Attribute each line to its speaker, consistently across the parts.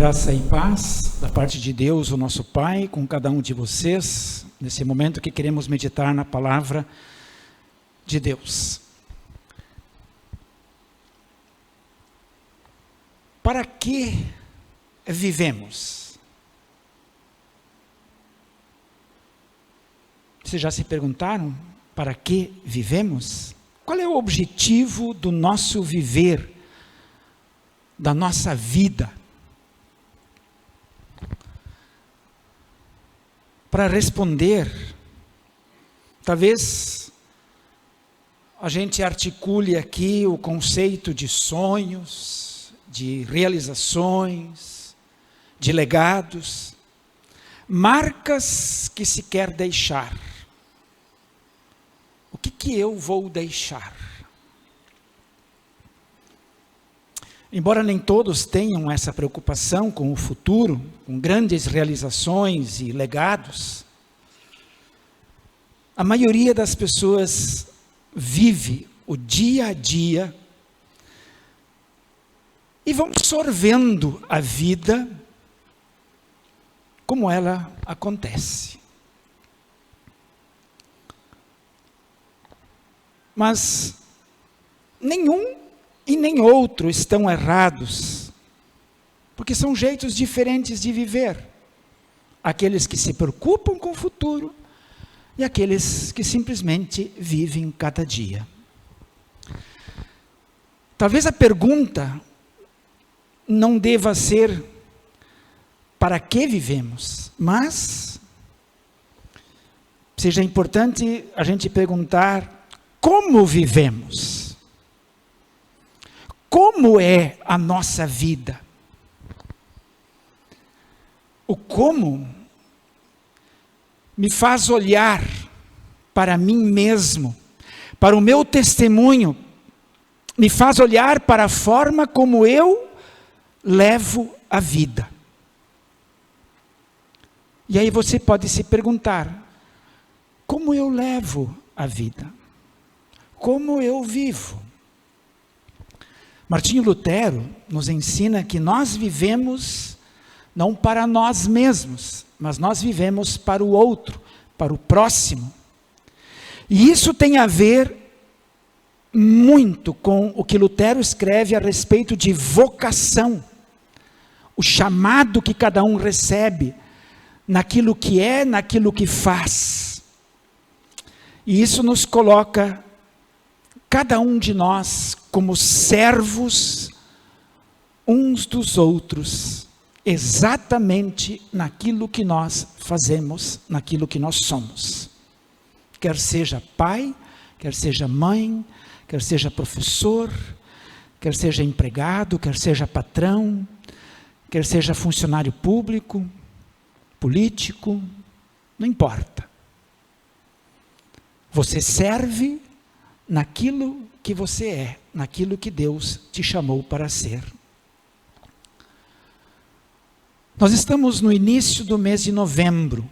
Speaker 1: Graça e paz da parte de Deus, o nosso Pai, com cada um de vocês, nesse momento que queremos meditar na palavra de Deus. Para que vivemos? Vocês já se perguntaram para que vivemos? Qual é o objetivo do nosso viver, da nossa vida? Para responder, talvez a gente articule aqui o conceito de sonhos, de realizações, de legados, marcas que se quer deixar. O que eu vou deixar? Embora nem todos tenham essa preocupação com o futuro, com grandes realizações e legados, a maioria das pessoas vive o dia a dia e vão absorvendo a vida como ela acontece. Mas nenhum e nem outro estão errados, porque são jeitos diferentes de viver. Aqueles que se preocupam com o futuro e aqueles que simplesmente vivem cada dia. Talvez a pergunta não deva ser para que vivemos, mas seja importante a gente perguntar como vivemos. Como é a nossa vida? O como me faz olhar para mim mesmo, para o meu testemunho, me faz olhar para a forma como eu levo a vida. E aí você pode se perguntar, como eu levo a vida? Como eu vivo? Martinho Lutero nos ensina que nós vivemos não para nós mesmos, mas nós vivemos para o outro, para o próximo. E isso tem a ver muito com o que Lutero escreve a respeito de vocação, o chamado que cada um recebe, naquilo que é, naquilo que faz. E isso nos coloca, cada um de nós, como servos uns dos outros, exatamente naquilo que nós fazemos, naquilo que nós somos. Quer seja pai, quer seja mãe, quer seja professor, quer seja empregado, quer seja patrão, quer seja funcionário público, político, não importa. Você serve naquilo que você é, naquilo que Deus te chamou para ser. Nós estamos no início do mês de novembro.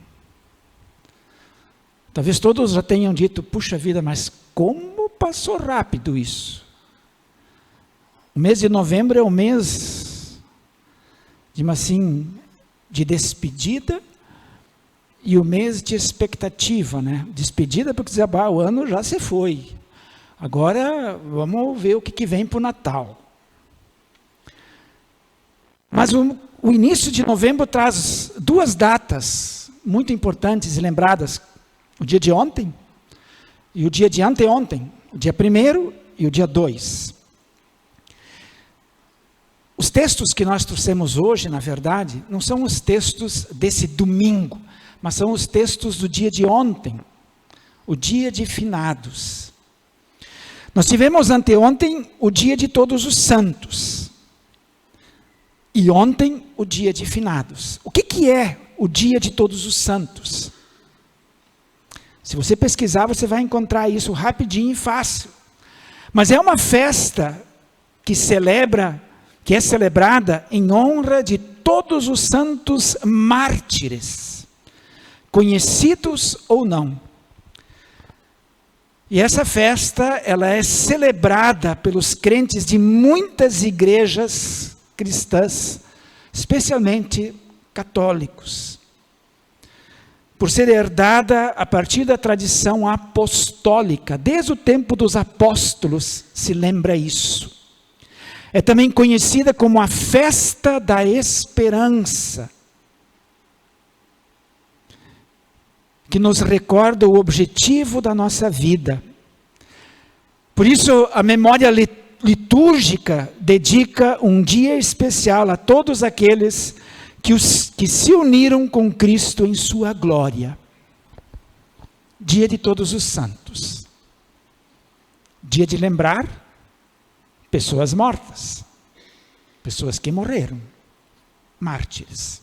Speaker 1: Talvez todos já tenham dito, puxa vida, mas como passou rápido isso? O mês de novembro é o mês de despedida e o mês de expectativa, né? Despedida porque dizer, o ano já se foi. Agora vamos ver o que vem para o Natal. Mas o início de novembro traz duas datas muito importantes e lembradas. O dia de ontem e o dia de anteontem. O dia 1º e o dia 2. Os textos que nós trouxemos hoje, na verdade, não são os textos desse domingo, mas são os textos do dia de ontem. O dia de finados. Nós tivemos anteontem o dia de todos os santos. E ontem o dia de finados. O que é o dia de todos os santos? Se você pesquisar, você vai encontrar isso rapidinho e fácil. Mas é uma festa que é celebrada em honra de todos os santos mártires, conhecidos ou não. E essa festa, ela é celebrada pelos crentes de muitas igrejas cristãs, especialmente católicos, por ser herdada a partir da tradição apostólica. Desde o tempo dos apóstolos se lembra isso. É também conhecida como a festa da esperança, que nos recorda o objetivo da nossa vida. Por isso, a memória litúrgica dedica um dia especial a todos aqueles que se uniram com Cristo em sua glória. Dia de Todos os Santos. Dia de lembrar pessoas mortas, pessoas que morreram, mártires.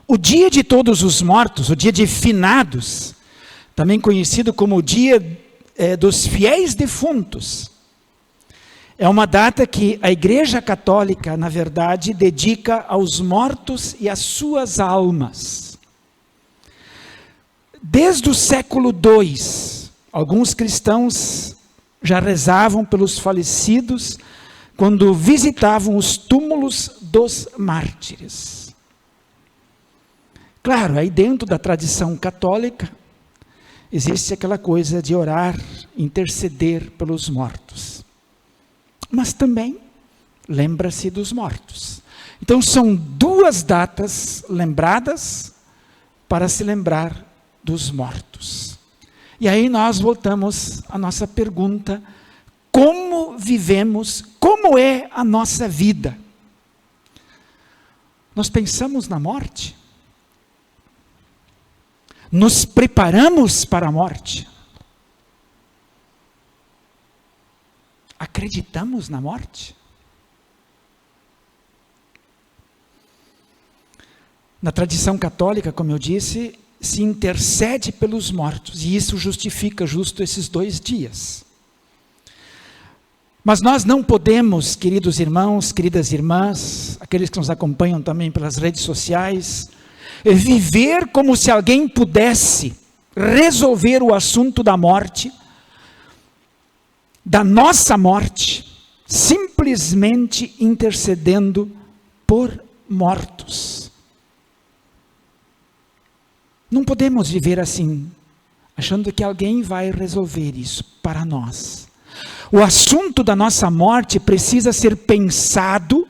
Speaker 1: O dia de Todos os Mortos, o dia de Finados, também conhecido como o dia dos fiéis defuntos, é uma data que a Igreja Católica, na verdade, dedica aos mortos e às suas almas. Desde o século II, alguns cristãos já rezavam pelos falecidos quando visitavam os túmulos dos mártires. Claro, aí dentro da tradição católica, existe aquela coisa de orar, interceder pelos mortos. Mas também lembra-se dos mortos. Então são duas datas lembradas para se lembrar dos mortos. E aí nós voltamos à nossa pergunta: como vivemos, como é a nossa vida? Nós pensamos na morte? Nos preparamos para a morte? Acreditamos na morte? Na tradição católica, como eu disse, se intercede pelos mortos, e isso justifica justo esses 2 dias. Mas nós não podemos, queridos irmãos, queridas irmãs, aqueles que nos acompanham também pelas redes sociais, viver como se alguém pudesse resolver o assunto da morte, da nossa morte, simplesmente intercedendo por mortos. Não podemos viver assim, achando que alguém vai resolver isso para nós. O assunto da nossa morte precisa ser pensado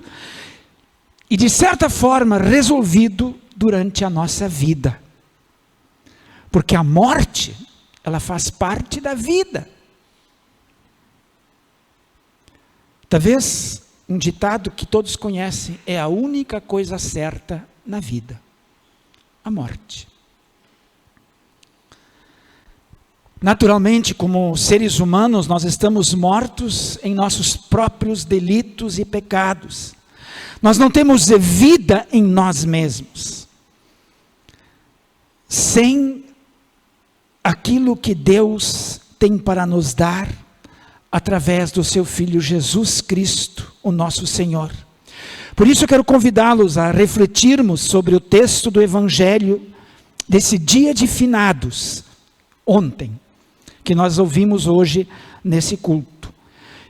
Speaker 1: e, de certa forma, resolvido durante a nossa vida. Porque a morte, ela faz parte da vida. Talvez um ditado que todos conhecem: é a única coisa certa na vida, a morte. Naturalmente, como seres humanos, nós estamos mortos em nossos próprios delitos e pecados. Nós não temos vida em nós mesmos. Sem aquilo que Deus tem para nos dar, através do seu Filho Jesus Cristo, o nosso Senhor. Por isso eu quero convidá-los a refletirmos sobre o texto do Evangelho desse dia de finados, ontem, que nós ouvimos hoje nesse culto.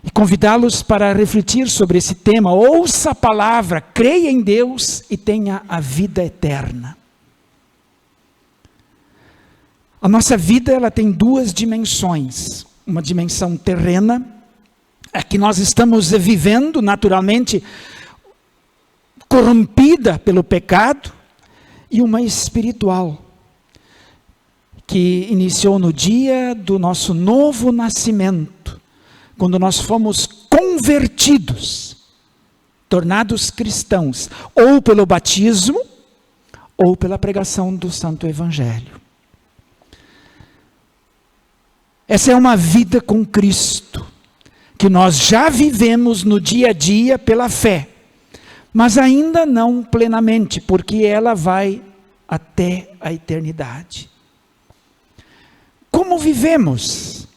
Speaker 1: E convidá-los para refletir sobre esse tema. Ouça a palavra, creia em Deus e tenha a vida eterna. A nossa vida, ela tem 2 dimensões. Uma dimensão terrena, é que nós estamos vivendo naturalmente corrompida pelo pecado, e uma espiritual, que iniciou no dia do nosso novo nascimento, quando nós fomos convertidos, tornados cristãos, ou pelo batismo, ou pela pregação do Santo Evangelho. Essa é uma vida com Cristo, que nós já vivemos no dia a dia pela fé, mas ainda não plenamente, porque ela vai até a eternidade. Como vivemos?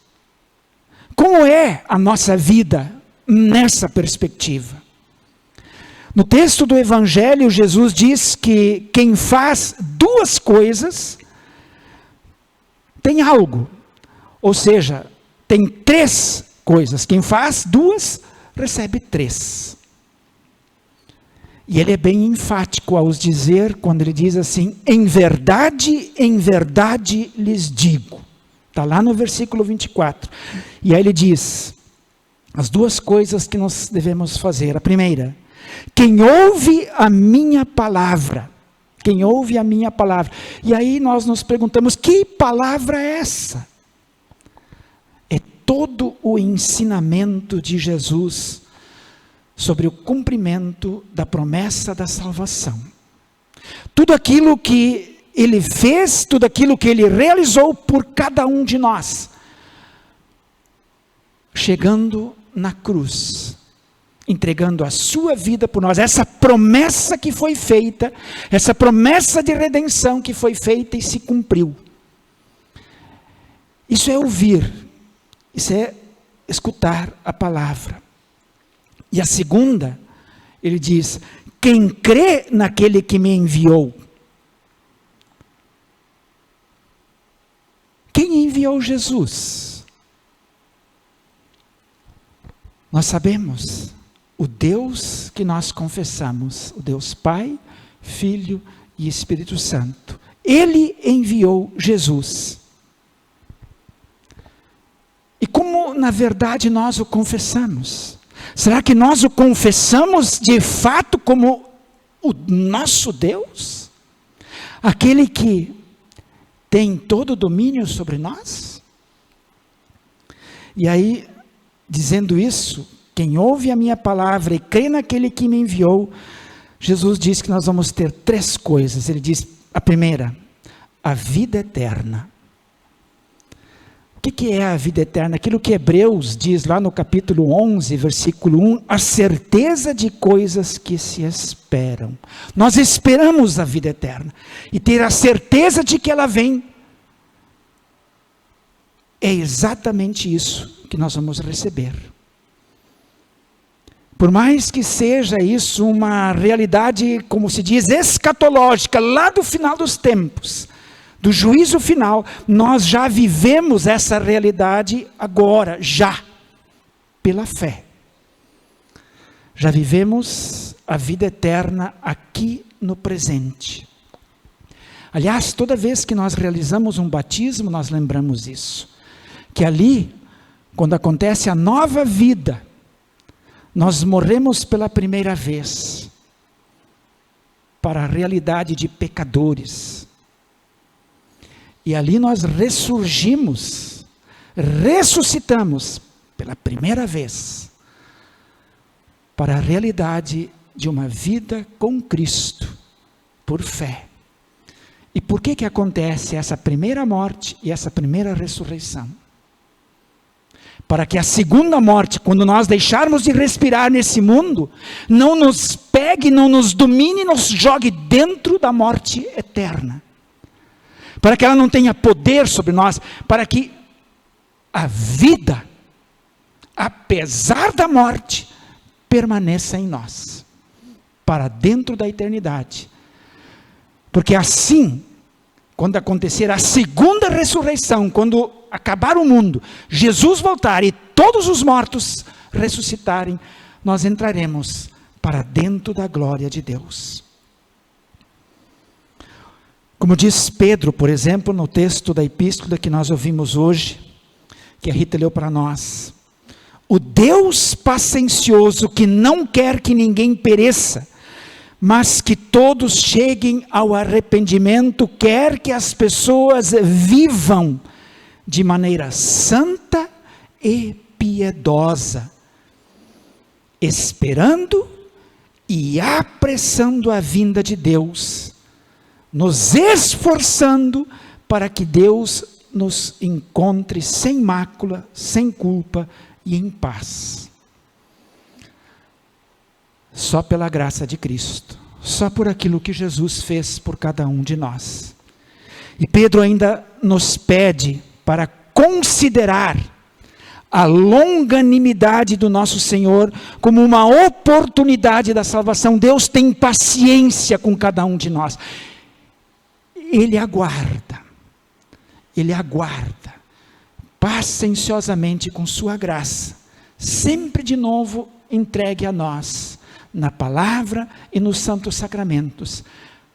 Speaker 1: Como é a nossa vida nessa perspectiva? No texto do Evangelho, Jesus diz que quem faz 2 coisas tem algo. Ou seja, tem 3 coisas. Quem faz 2, recebe 3. E ele é bem enfático ao dizer, quando ele diz assim, em verdade lhes digo. Está lá no versículo 24. E aí ele diz, as duas coisas que nós devemos fazer. A primeira, quem ouve a minha palavra. Quem ouve a minha palavra. E aí nós nos perguntamos, que palavra é essa? É todo o ensinamento de Jesus sobre o cumprimento da promessa da salvação. Tudo aquilo que ele fez, tudo aquilo que ele realizou por cada um de nós, chegando na cruz, entregando a sua vida por nós, essa promessa que foi feita, essa promessa de redenção que foi feita e se cumpriu. Isso é ouvir, isso é escutar a palavra. E a segunda, ele diz, quem crê naquele que me enviou. Quem enviou Jesus? Nós sabemos, o Deus que nós confessamos, o Deus Pai, Filho e Espírito Santo. Ele enviou Jesus. E como na verdade nós o confessamos? Será que nós o confessamos de fato como o nosso Deus? Aquele que tem todo o domínio sobre nós? E aí, dizendo isso, quem ouve a minha palavra e crê naquele que me enviou, Jesus diz que nós vamos ter 3 coisas. Ele diz, a primeira, a vida eterna. O que é a vida eterna? Aquilo que Hebreus diz lá no capítulo 11, versículo 1, a certeza de coisas que se esperam. Nós esperamos a vida eterna, e ter a certeza de que ela vem, é exatamente isso que nós vamos receber. Por mais que seja isso uma realidade, como se diz, escatológica, lá do final dos tempos, do juízo final, nós já vivemos essa realidade agora, já, pela fé. Já vivemos a vida eterna aqui no presente. Aliás, toda vez que nós realizamos um batismo, nós lembramos isso. Que ali, quando acontece a nova vida, nós morremos pela primeira vez para a realidade de pecadores. E ali nós ressurgimos, ressuscitamos pela primeira vez para a realidade de uma vida com Cristo, por fé. E por que acontece essa primeira morte e essa primeira ressurreição? Para que a segunda morte, quando nós deixarmos de respirar nesse mundo, não nos pegue, não nos domine, nos jogue dentro da morte eterna. Para que ela não tenha poder sobre nós, para que a vida, apesar da morte, permaneça em nós, para dentro da eternidade. Porque assim, quando acontecer a segunda ressurreição, quando acabar o mundo, Jesus voltar e todos os mortos ressuscitarem, nós entraremos para dentro da glória de Deus. Como diz Pedro, por exemplo, no texto da epístola que nós ouvimos hoje, que a Rita leu para nós, o Deus paciencioso que não quer que ninguém pereça, mas que todos cheguem ao arrependimento, quer que as pessoas vivam de maneira santa e piedosa, esperando e apressando a vinda de Deus, nos esforçando para que Deus nos encontre sem mácula, sem culpa e em paz. Só pela graça de Cristo, só por aquilo que Jesus fez por cada um de nós. E Pedro ainda nos pede para considerar a longanimidade do nosso Senhor como uma oportunidade da salvação. Deus tem paciência com cada um de nós. Ele aguarda pacienciosamente com sua graça, sempre de novo entregue a nós, na palavra e nos santos sacramentos,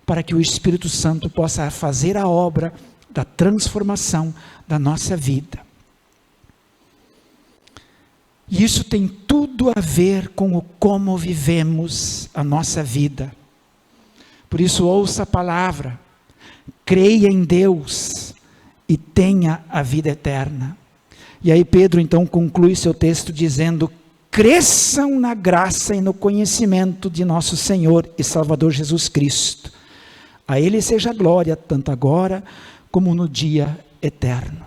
Speaker 1: para que o Espírito Santo possa fazer a obra da transformação da nossa vida. E isso tem tudo a ver com o como vivemos a nossa vida. Por isso, ouça a palavra, creia em Deus e tenha a vida eterna. E aí Pedro então conclui seu texto dizendo: cresçam na graça e no conhecimento de nosso Senhor e Salvador Jesus Cristo. A Ele seja a glória, tanto agora como no dia eterno.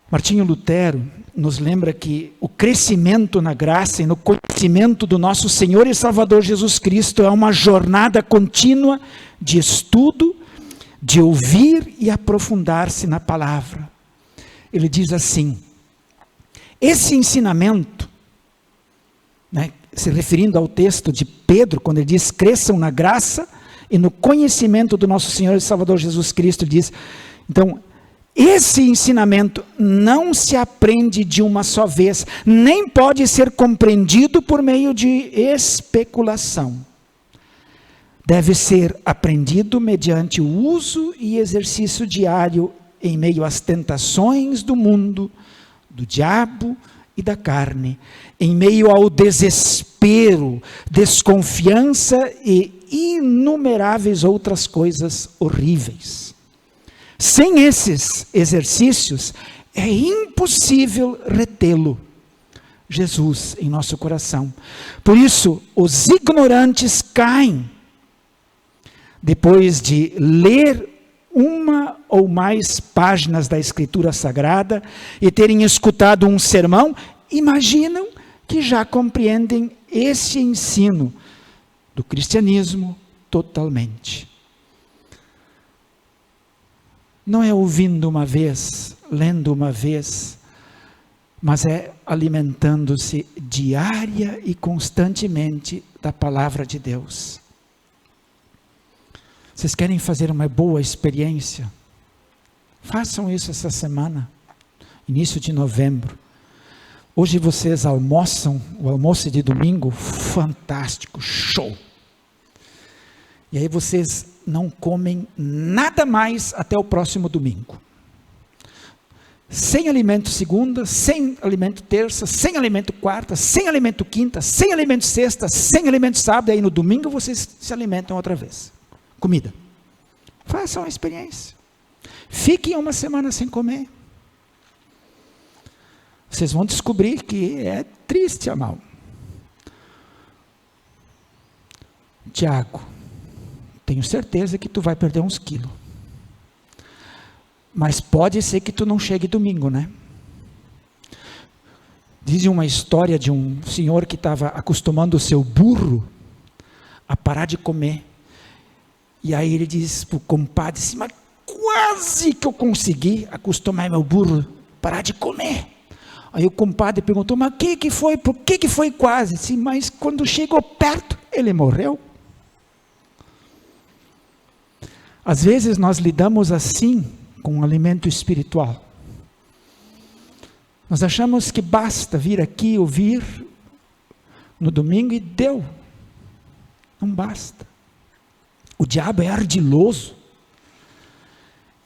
Speaker 1: Martinho Lutero nos lembra que o crescimento na graça e no conhecimento do nosso Senhor e Salvador Jesus Cristo é uma jornada contínua de estudo, de ouvir e aprofundar-se na palavra. Ele diz assim: esse ensinamento, se referindo ao texto de Pedro, quando ele diz cresçam na graça e no conhecimento do nosso Senhor e Salvador Jesus Cristo, ele diz, então, esse ensinamento não se aprende de uma só vez, nem pode ser compreendido por meio de especulação. Deve ser aprendido mediante o uso e exercício diário em meio às tentações do mundo, do diabo e da carne, em meio ao desespero, desconfiança e inumeráveis outras coisas horríveis. Sem esses exercícios, é impossível retê-lo, Jesus, em nosso coração. Por isso, os ignorantes caem, depois de ler uma ou mais páginas da Escritura Sagrada e terem escutado um sermão, imaginam que já compreendem esse ensino do cristianismo totalmente. Não é ouvindo uma vez, lendo uma vez, mas é alimentando-se diária e constantemente da palavra de Deus. Vocês querem fazer uma boa experiência? Façam isso essa semana, início de novembro. Hoje vocês almoçam, o almoço de domingo, fantástico, show. E aí vocês não comem nada mais até o próximo domingo. Sem alimento segunda, sem alimento terça, sem alimento quarta, sem alimento quinta, sem alimento sexta, sem alimento sábado, e aí no domingo vocês se alimentam outra vez. Comida. Façam a experiência. Fiquem uma semana sem comer. Vocês vão descobrir que é triste, amado. Tiago, tenho certeza que tu vai perder uns quilos. Mas pode ser que tu não chegue domingo, né? Diz uma história de um senhor que estava acostumando o seu burro a parar de comer. E aí ele diz para o compadre, assim, mas quase que eu consegui acostumar meu burro a parar de comer. Aí o compadre perguntou, mas o que foi? Por que foi quase? Assim, mas quando chegou perto, ele morreu. Às vezes nós lidamos assim com o alimento espiritual. Nós achamos que basta vir aqui ouvir no domingo e deu. Não basta. O diabo é ardiloso.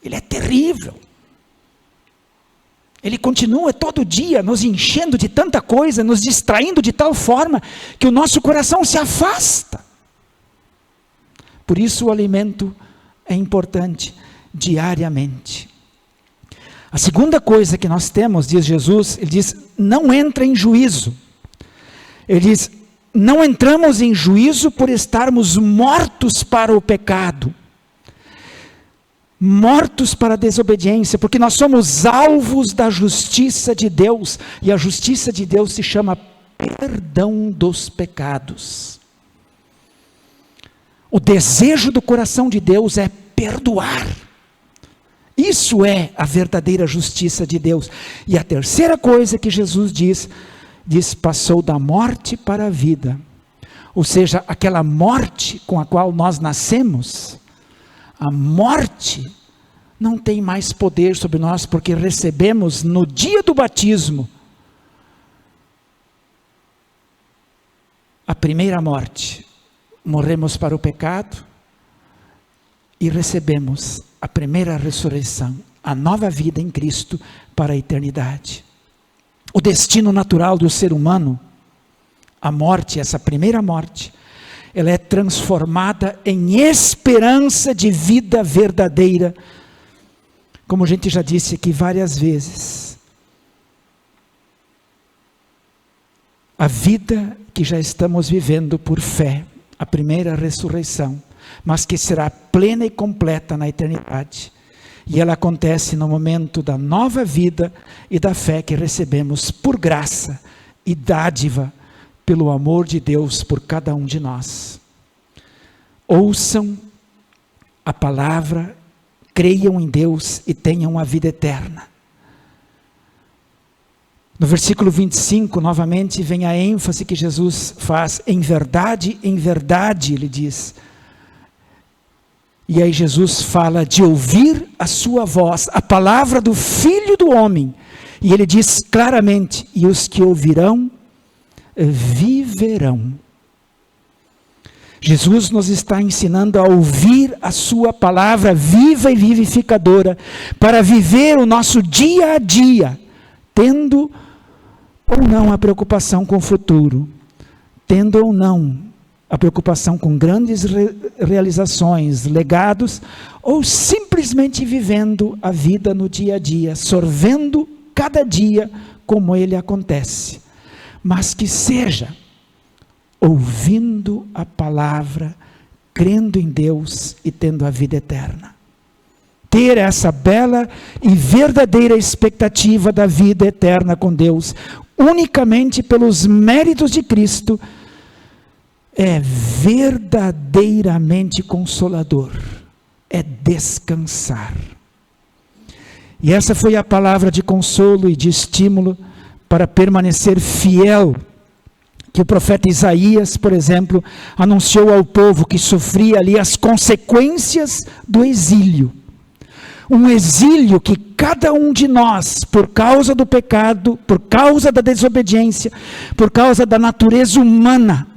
Speaker 1: Ele é terrível. Ele continua todo dia nos enchendo de tanta coisa, nos distraindo de tal forma que o nosso coração se afasta. Por isso o alimento é importante diariamente. A segunda coisa que nós temos, diz Jesus, ele diz, não entra em juízo. Ele diz, não entramos em juízo por estarmos mortos para o pecado. Mortos para a desobediência, porque nós somos alvos da justiça de Deus, e a justiça de Deus se chama perdão dos pecados. O desejo do coração de Deus é perdoar. Isso é a verdadeira justiça de Deus. E a terceira coisa que Jesus diz, passou da morte para a vida. Ou seja, aquela morte com a qual nós nascemos, a morte não tem mais poder sobre nós, porque recebemos no dia do batismo a primeira morte, morremos para o pecado e recebemos a primeira ressurreição, a nova vida em Cristo para a eternidade. O destino natural do ser humano, a morte, essa primeira morte, ela é transformada em esperança de vida verdadeira. Como a gente já disse aqui várias vezes, a vida que já estamos vivendo por fé, a primeira ressurreição, mas que será plena e completa na eternidade. E ela acontece no momento da nova vida e da fé que recebemos por graça e dádiva pelo amor de Deus por cada um de nós. Ouçam a palavra, creiam em Deus e tenham a vida eterna. No versículo 25, novamente, vem a ênfase que Jesus faz. Em verdade, ele diz. E aí Jesus fala de ouvir a sua voz, a palavra do Filho do Homem. E ele diz claramente, e os que ouvirão, viverão. Jesus nos está ensinando a ouvir a sua palavra viva e vivificadora, para viver o nosso dia a dia, tendo ou não a preocupação com o futuro, tendo ou não a preocupação com grandes realizações, legados, ou simplesmente vivendo a vida no dia a dia, sorvendo cada dia como ele acontece, mas que seja ouvindo a palavra, crendo em Deus e tendo a vida eterna. Ter essa bela e verdadeira expectativa da vida eterna com Deus, unicamente pelos méritos de Cristo, é verdadeiramente consolador, é descansar. E essa foi a palavra de consolo e de estímulo para permanecer fiel, que o profeta Isaías, por exemplo, anunciou ao povo que sofria ali as consequências do exílio. Um exílio que cada um de nós, por causa do pecado, por causa da desobediência, por causa da natureza humana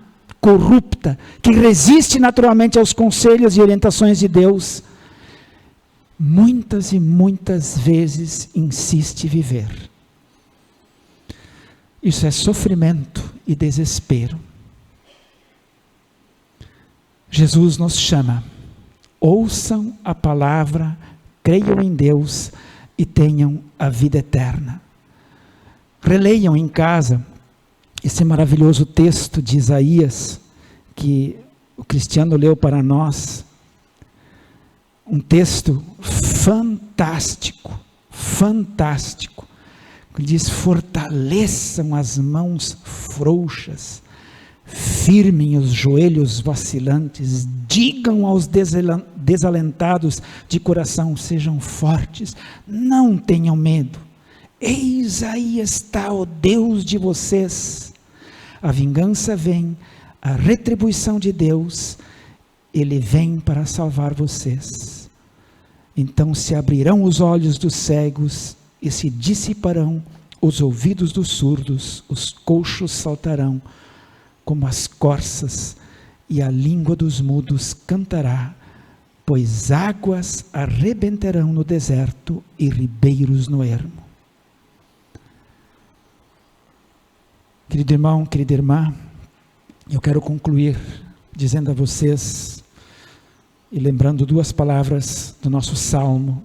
Speaker 1: corrupta, que resiste naturalmente aos conselhos e orientações de Deus, muitas e muitas vezes insiste em viver. Isso é sofrimento e desespero. Jesus nos chama, ouçam a palavra, creiam em Deus e tenham a vida eterna. Releiam em casa esse maravilhoso texto de Isaías, que o Cristiano leu para nós. Um texto fantástico, fantástico. Ele diz: fortaleçam as mãos frouxas, firmem os joelhos vacilantes, digam aos desalentados de coração, sejam fortes, não tenham medo. Eis aí está o Deus de vocês. A vingança vem, a retribuição de Deus, Ele vem para salvar vocês. Então se abrirão os olhos dos cegos e se dissiparão os ouvidos dos surdos, os coxos saltarão como as corças, e a língua dos mudos cantará, pois águas arrebentarão no deserto e ribeiros no ermo. Querido irmão, querida irmã, eu quero concluir dizendo a vocês, e lembrando duas palavras do nosso salmo,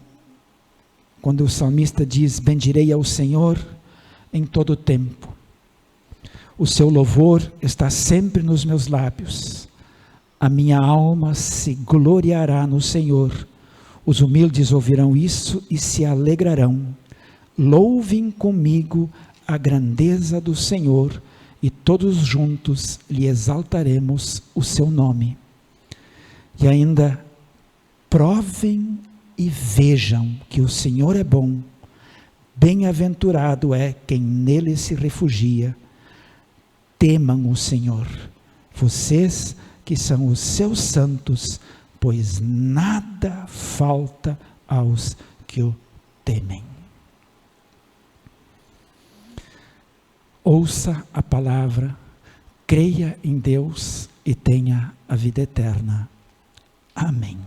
Speaker 1: quando o salmista diz: bendirei ao Senhor em todo o tempo, o seu louvor está sempre nos meus lábios, a minha alma se gloriará no Senhor, os humildes ouvirão isso e se alegrarão. Louvem comigo a grandeza do Senhor, e todos juntos lhe exaltaremos o seu nome. E ainda, provem e vejam que o Senhor é bom, bem-aventurado é quem nele se refugia. Temam o Senhor, vocês que são os seus santos, pois nada falta aos que o temem. Ouça a palavra, creia em Deus e tenha a vida eterna. Amém.